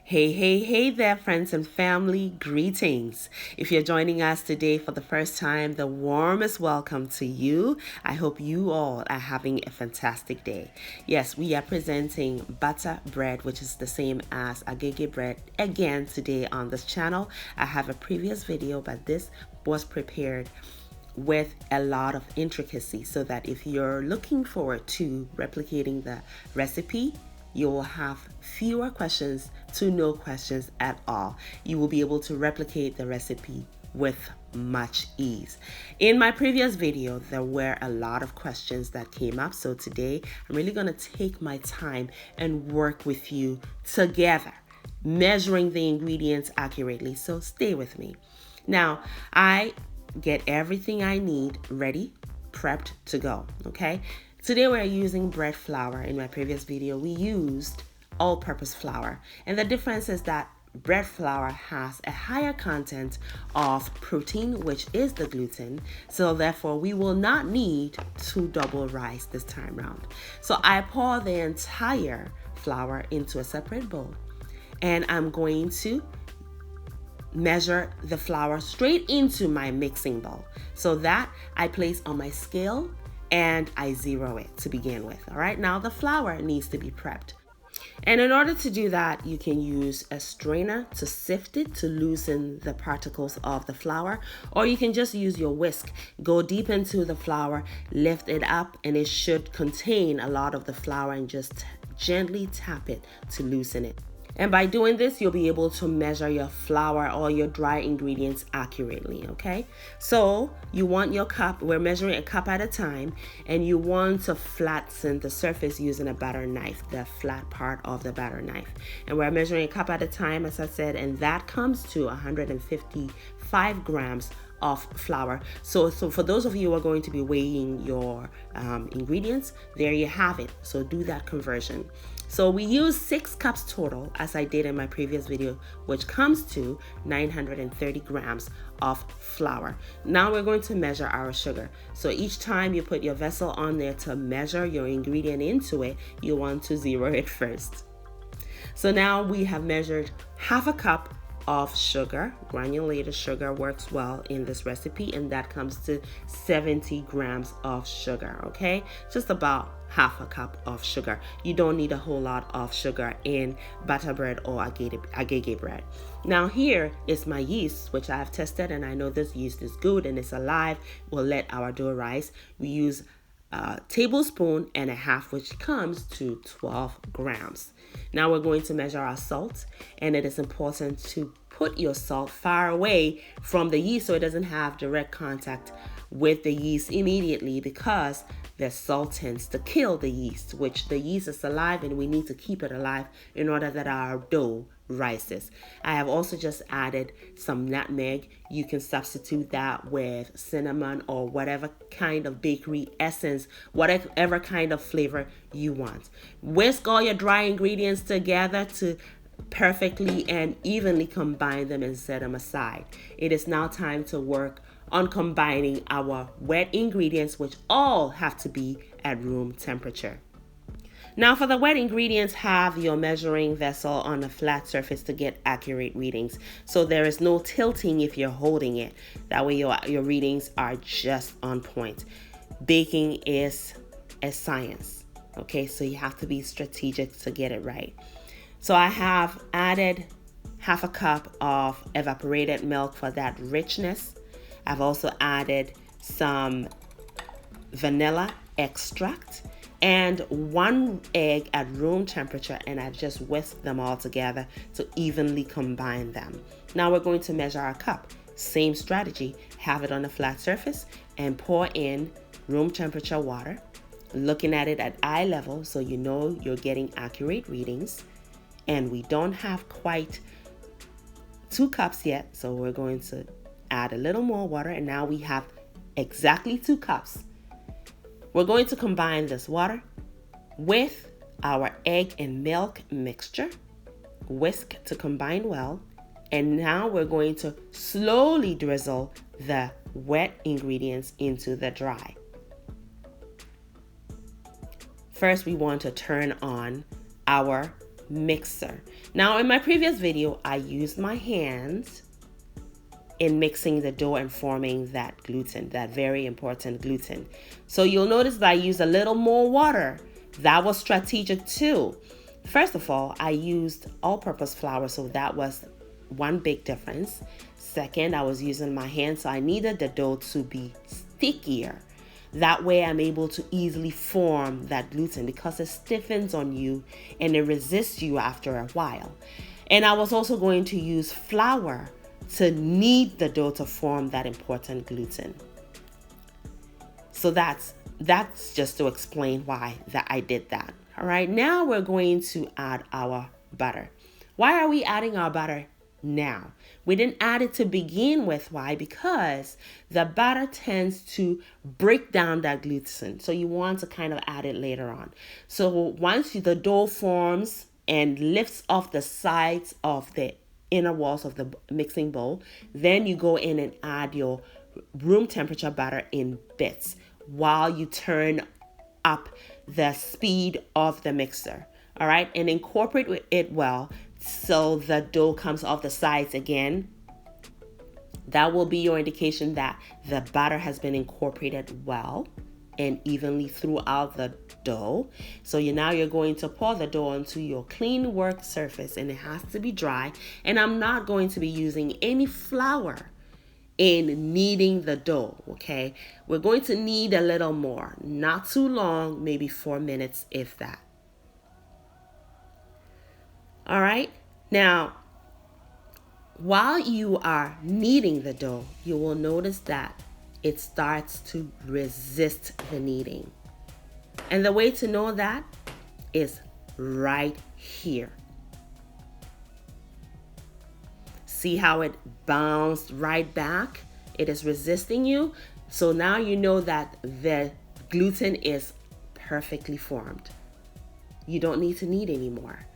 Hey there, friends and family. Greetings. If you're joining us today for the first time, the warmest welcome to you. I hope you all are having a fantastic day. Yes, we are presenting butter bread, which is the same as Agege bread, again today on this channel. I have a previous video, but this was prepared with a lot of intricacy so that if you're looking forward to replicating the recipe, you will have fewer questions to no questions at all. You will be able to replicate the recipe with much ease. In my previous video, there were a lot of questions that came up. So today, I'm really going to take my time and work with you together, measuring the ingredients accurately. So stay with me. Now, I get everything I need ready, prepped to go, okay? Today we're using bread flour. In my previous video, we used all-purpose flour. And the difference is that bread flour has a higher content of protein, which is the gluten. So therefore, we will not need to double rice this time around. So I pour the entire flour into a separate bowl. And I'm going to measure the flour straight into my mixing bowl. So that I place on my scale and I zero it to begin with. All right, now the flour needs to be prepped. And in order to do that, you can use a strainer to sift it to loosen the particles of the flour, or you can just use your whisk. Go deep into the flour, lift it up, and it should contain a lot of the flour, and just gently tap it to loosen it. And by doing this, you'll be able to measure your flour or your dry ingredients accurately, okay? So you want your cup, we're measuring a cup at a time, and you want to flatten the surface using a batter knife, the flat part of the batter knife. And we're measuring a cup at a time, as I said, and that comes to 155 grams of flour. So for those of you who are going to be weighing your ingredients, there you have it. So do that conversion. So we use 6 cups total, as I did in my previous video, which comes to 930 grams of flour. Now we're going to measure our sugar. So each time you put your vessel on there to measure your ingredient into it, you want to zero it first. So now we have measured half a cup of sugar. Granulated sugar works well in this recipe, and that comes to 70 grams of sugar, okay? Just about half a cup of sugar. You don't need a whole lot of sugar in butter bread or agege bread. Now here is my yeast, which I have tested, and I know this yeast is good and it's alive. We'll let our dough rise. We use a tablespoon and a half, which comes to 12 grams. Now we're going to measure our salt, and it is important to put your salt far away from the yeast so it doesn't have direct contact with the yeast immediately, because the salt tends to kill the yeast, which the yeast is alive and we need to keep it alive in order that our dough rises. I have also just added some nutmeg. You can substitute that with cinnamon or whatever kind of bakery essence, whatever kind of flavor you want. Whisk all your dry ingredients together to perfectly and evenly combine them and set them aside. It is now time to work on combining our wet ingredients, which all have to be at room temperature. Now for the wet ingredients, have your measuring vessel on a flat surface to get accurate readings. So there is no tilting if you're holding it. That way your readings are just on point. Baking is a science, okay? So you have to be strategic to get it right. So I have added half a cup of evaporated milk for that richness. I've also added some vanilla extract and 1 egg at room temperature, and I've just whisked them all together to evenly combine them. Now we're going to measure our cup. Same strategy, have it on a flat surface and pour in room temperature water, looking at it at eye level so you know you're getting accurate readings. And we don't have quite 2 cups yet, so we're going to add a little more water, and now we have exactly 2 cups. We're going to combine this water with our egg and milk mixture, whisk to combine well, and now we're going to slowly drizzle the wet ingredients into the dry. First, we want to turn on our mixer. Now in my previous video, I used my hands in mixing the dough and forming that gluten, that very important gluten. So you'll notice that I used a little more water. That was strategic too. First of all, I used all-purpose flour, so that was one big difference. Second, I was using my hands, so I needed the dough to be stickier. That way I'm able to easily form that gluten because it stiffens on you and it resists you after a while. And I was also going to use flour to knead the dough to form that important gluten. So that's just to explain why that I did that. All right, now we're going to add our butter. Why are we adding our butter now? We didn't add it to begin with. Why? Because the butter tends to break down that gluten. So you want to kind of add it later on. So once the dough forms and lifts off the sides of the inner walls of the mixing bowl, then you go in and add your room temperature butter in bits while you turn up the speed of the mixer. All right, and incorporate it well so the dough comes off the sides again. That will be your indication that the butter has been incorporated well and evenly throughout the dough. So now you're going to pour the dough onto your clean work surface, and it has to be dry. And I'm not going to be using any flour in kneading the dough, okay? We're going to knead a little more, not too long, maybe 4 minutes if that. All right, now while you are kneading the dough, you will notice that it starts to resist the kneading. And the way to know that is right here. See how it bounced right back? It is resisting you. So now you know that the gluten is perfectly formed. You don't need to knead anymore.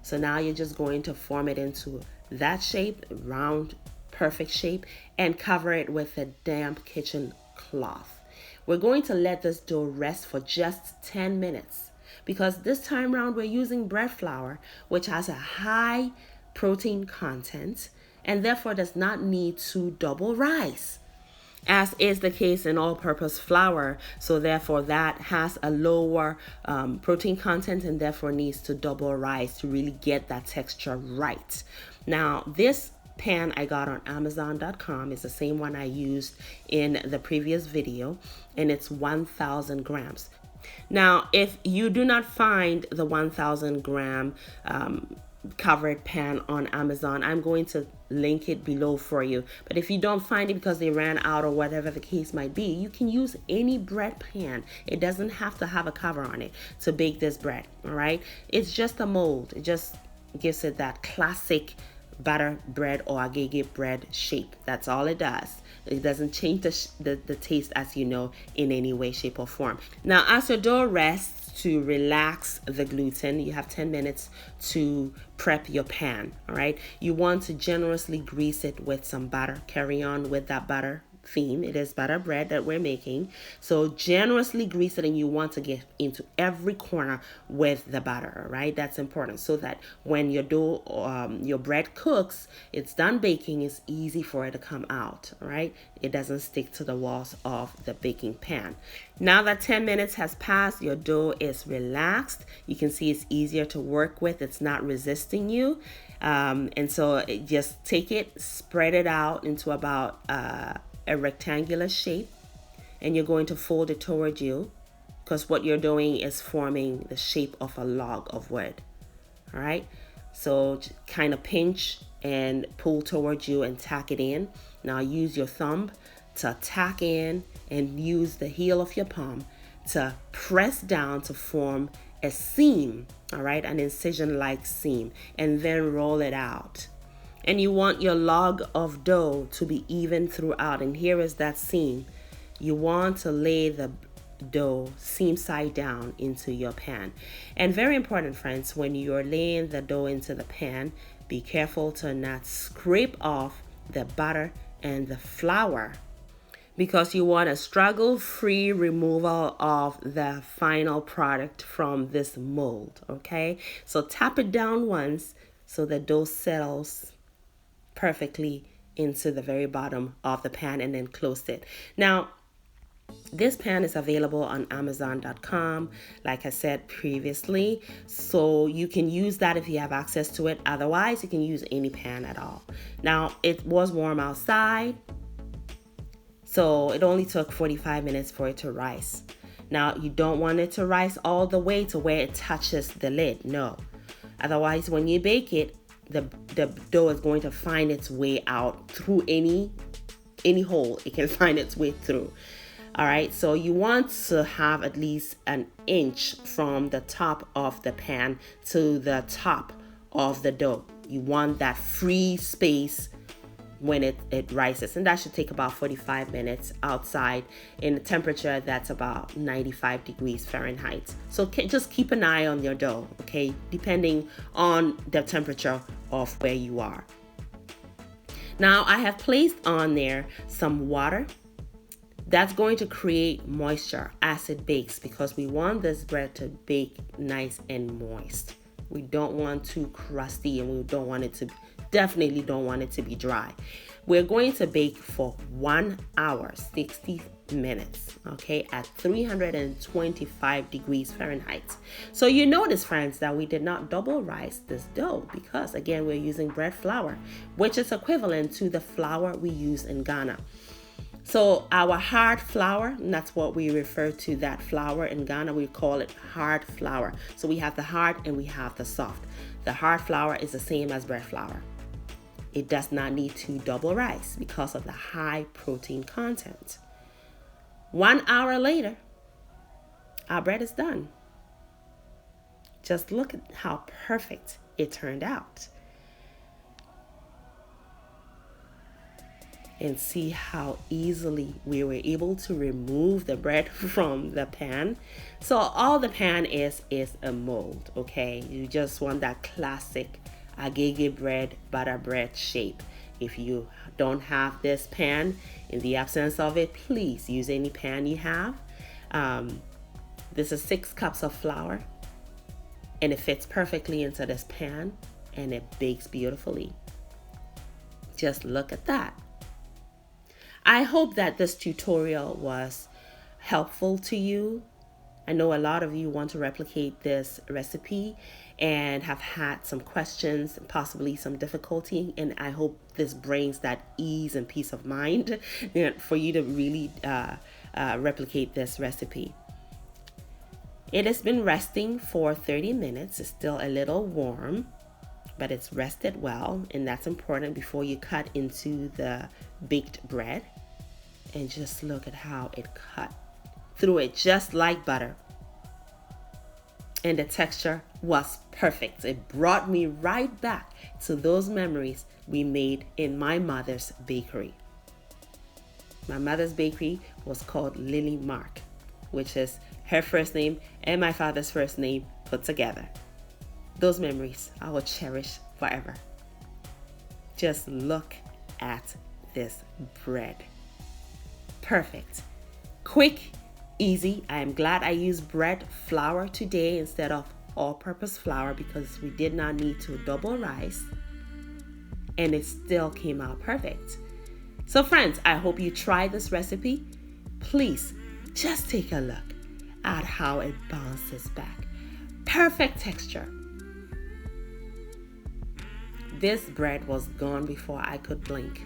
So now you're just going to form it into that shape, round, perfect shape, and cover it with a damp kitchen cloth. We're going to let this dough rest for just 10 minutes because this time around we're using bread flour, which has a high protein content and therefore does not need to double rise, as is the case in all-purpose flour. So therefore that has a lower protein content and therefore needs to double rise to really get that texture right. Now this pan I got on Amazon.com is the same one I used in the previous video, and it's 1,000 grams. Now if you do not find the 1,000 gram covered pan on Amazon, I'm going to link it below for you. But if you don't find it because they ran out or whatever the case might be, you can use any bread pan. It doesn't have to have a cover on it to bake this bread. All right, it's just a mold. It just gives it that classic butter bread or agege bread shape. That's all it does. It doesn't change the taste, as you know, in any way, shape, or form. Now, as your dough rests to relax the gluten, you have 10 minutes to prep your pan. All right, you want to generously grease it with some butter. Carry on with that butter theme. It is butter bread that we're making, so generously grease it, and you want to get into every corner with the butter. Right, that's important so that when your dough your bread cooks, it's done baking, it's easy for it to come out. Right, it doesn't stick to the walls of the baking pan. Now that 10 minutes has passed, your dough is relaxed. You can see it's easier to work with. It's not resisting you. And so just take it, spread it out into about a rectangular shape, and you're going to fold it toward you because what you're doing is forming the shape of a log of wood. All right, so kind of pinch and pull towards you and tack it in. Now use your thumb to tack in and use the heel of your palm to press down to form a seam. All right, an incision like seam, and then roll it out. And you want your log of dough to be even throughout. And here is that seam. You want to lay the dough seam side down into your pan. And very important, friends, when you're laying the dough into the pan, be careful to not scrape off the butter and the flour, because you want a struggle-free removal of the final product from this mold, okay? So tap it down once so the dough settles perfectly into the very bottom of the pan, and then close it. Now, this pan is available on Amazon.com, like I said previously, so you can use that if you have access to it. Otherwise, you can use any pan at all. Now, it was warm outside, so it only took 45 minutes for it to rise. Now, you don't want it to rise all the way to where it touches the lid, no. Otherwise, when you bake it, the dough is going to find its way out through any hole it can find its way through. All right, so you want to have at least an inch from the top of the pan to the top of the dough. You want that free space when it rises, and that should take about 45 minutes outside in a temperature that's about 95 degrees Fahrenheit. So just keep an eye on your dough, okay, depending on the temperature of where you are. Now, I have placed on there some water. That's going to create moisture as it bakes, because we want this bread to bake nice and moist. We don't want too crusty, and we definitely don't want it to be dry. We're going to bake for 1 hour, 60 minutes, okay, at 325 degrees Fahrenheit. So you notice, friends, that we did not double rice this dough, because again, we're using bread flour, which is equivalent to the flour we use in Ghana. So our hard flour, and that's what we refer to that flour in Ghana, we call it hard flour. So we have the hard and we have the soft. The hard flour is the same as bread flour. It does not need to double rice because of the high protein content. 1 hour later, our bread is done. Just look at how perfect it turned out. And see how easily we were able to remove the bread from the pan. So all the pan is a mold, okay? You just want that classic Agege bread, butter bread shape. If you don't have this pan, in the absence of it, please use any pan you have. This is 6 cups of flour, and it fits perfectly into this pan, and it bakes beautifully. Just look at that. I hope that this tutorial was helpful to you. I know a lot of you want to replicate this recipe and have had some questions, possibly some difficulty, and I hope this brings that ease and peace of mind for you to really replicate this recipe. It has been resting for 30 minutes. It's still a little warm, but it's rested well, and that's important before you cut into the baked bread. And just look at how it cut through it, just like butter. And the texture was perfect. It brought me right back to those memories we made in my mother's bakery. My mother's bakery was called Lily Mark, which is her first name and my father's first name put together. Those memories I will cherish forever. Just look at this bread. Perfect. Quick, easy. I am glad I used bread flour today instead of all-purpose flour, because we did not need to double rice, and it still came out perfect. So friends, I hope you try this recipe. Please just take a look at how it bounces back. Perfect texture. This bread was gone before I could blink.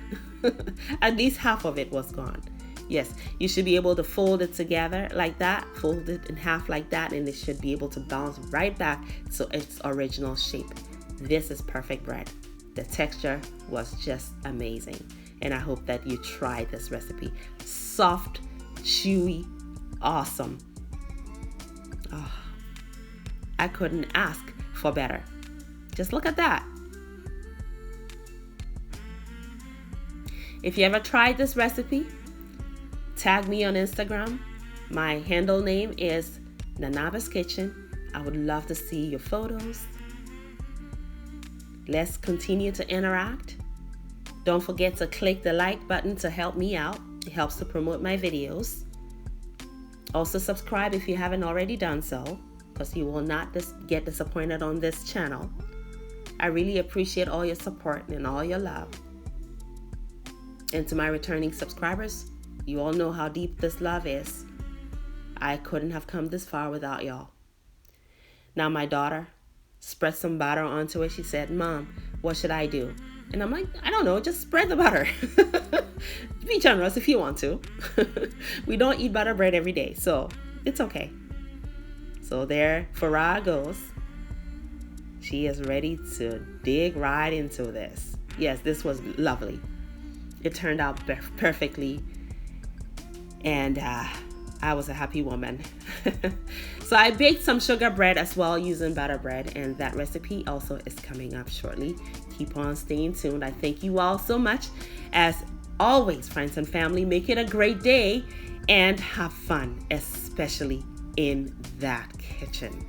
At least half of it was gone. Yes, you should be able to fold it together like that, fold it in half like that, and it should be able to bounce right back to its original shape. This is perfect bread. The texture was just amazing, and I hope that you try this recipe. Soft, chewy, awesome. Oh, I couldn't ask for better. Just look at that. If you ever tried this recipe, tag me on Instagram. My handle name is Nanaba's Kitchen. I would love to see your photos. Let's continue to interact. Don't forget to click the like button to help me out. It helps to promote my videos. Also subscribe if you haven't already done so, because you will not get disappointed on this channel. I really appreciate all your support and all your love. And to my returning subscribers, you all know how deep this love is. I couldn't have come this far without y'all. Now my daughter spread some butter onto it. She said, "Mom, what should I do?" And I'm like, I don't know, just spread the butter. Be generous if you want to. We don't eat butter bread every day, so it's okay. So there Farah goes. She is ready to dig right into this. Yes, this was lovely. It turned out perfectly. And I was a happy woman. So I baked some sugar bread as well using butter bread, and that recipe also is coming up shortly. Keep on staying tuned. I thank you all so much. As always, friends and family, make it a great day and have fun, especially in that kitchen.